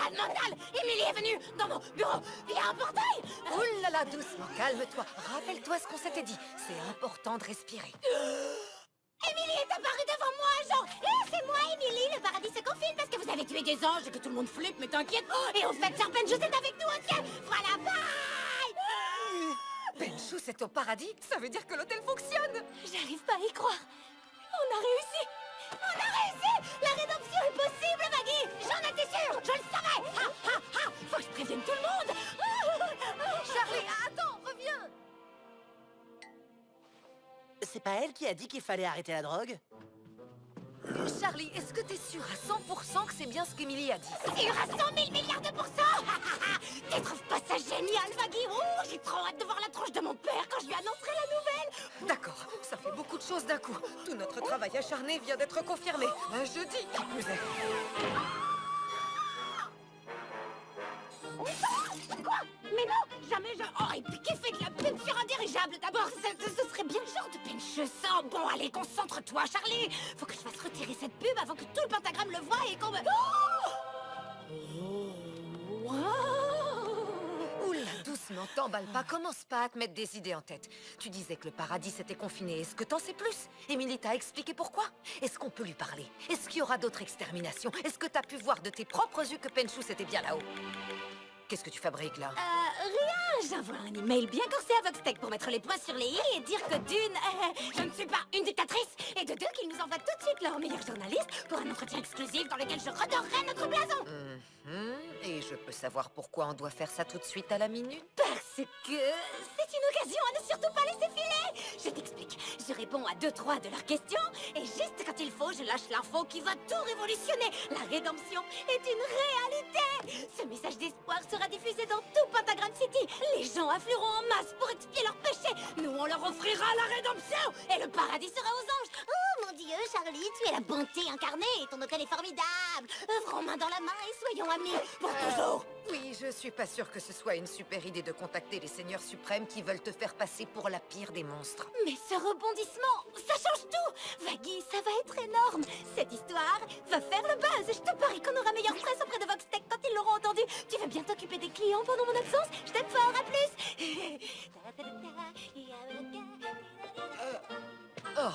malade mental! Émilie est venue dans mon bureau via un portail! Ouh là là, doucement, calme-toi. Rappelle-toi ce qu'on s'était dit. C'est important de respirer. Émilie est apparue devant moi, genre! C'est moi, Émilie! Le paradis se confine parce que vous avez tué des anges et que tout le monde flippe, mais t'inquiète! Et au fait, Serpent, je est avec nous au ciel! Voilà, bye! Benchou, c'est au paradis? Ça veut dire que l'hôtel fonctionne! J'arrive pas à y croire! On a réussi! On a réussi! La rédemption est possible, Maggie! J'en étais sûre! Je le savais! Ha, ha, ha! Faut que je prévienne tout le monde! Charlie, attends, reviens! C'est pas elle qui a dit qu'il fallait arrêter la drogue? Charlie, est-ce que t'es sûr à 100% que c'est bien ce qu'Emily a dit? Sûr à 100 000 milliards de pourcents! Tu trouves pas ça génial, Maggie? Oh, j'ai trop hâte de voir la tronche de mon père quand je lui annoncerai la nouvelle! D'accord, ça fait beaucoup de choses d'un coup. Tout notre travail acharné vient d'être confirmé. Un jeudi, qui plus est. Quoi? Mais non! Jamais je... Oh, et puis qui fait de la pub sur un dirigeable d'abord? Ce serait bien le genre de pinche sang. Bon, allez, concentre-toi, Charlie! Faut que je fasse retirer cette pub avant que tout le pentagramme le voie et qu'on me... Oula, doucement, t'emballe pas. Commence pas à te mettre des idées en tête. Tu disais que le paradis s'était confiné. Est-ce que t'en sais plus? Emily t'a expliqué pourquoi? Est-ce qu'on peut lui parler? Est-ce qu'il y aura d'autres exterminations? Est-ce que t'as pu voir de tes propres yeux que Penchou c'était bien là-haut? Qu'est-ce que tu fabriques là? Rien, j'envoie un email bien corsé à Voxtech pour mettre les points sur les i et dire que d'une, je ne suis pas une dictatrice, et de deux, qu'ils nous envoient tout de suite leur meilleur journaliste pour un entretien exclusif dans lequel je redorerai notre blason. Et je peux savoir pourquoi on doit faire ça tout de suite à la minute? Parce que c'est une occasion à ne surtout pas laisser filer. Je t'explique, je réponds à 2-3 de leurs questions, et juste quand il faut, je lâche l'info qui va tout révolutionner. La rédemption est une réalité. Ce message d'espoir sera diffusé dans tout Pentagram City. Les gens afflueront en masse pour expier leurs péchés. Nous, on leur offrira la rédemption, et le paradis sera aux anges. Oh mon Dieu, Charlie, tu es la bonté incarnée, ton hôtel est formidable. Œuvrons main dans la main et soyons amis pour toujours. Oui, je suis pas sûre que ce soit une super idée de contacter les seigneurs suprêmes qui veulent te faire passer pour la pire des monstres. Mais ce rebondissement, ça change tout. Vaggie, ça va être énorme. Cette histoire va faire le buzz. Je te parie qu'on aura meilleure presse auprès de Voxtech quand ils l'auront entendu. Tu veux bien t'occuper des clients pendant mon absence? Je t'aime fort, à plus. Oh,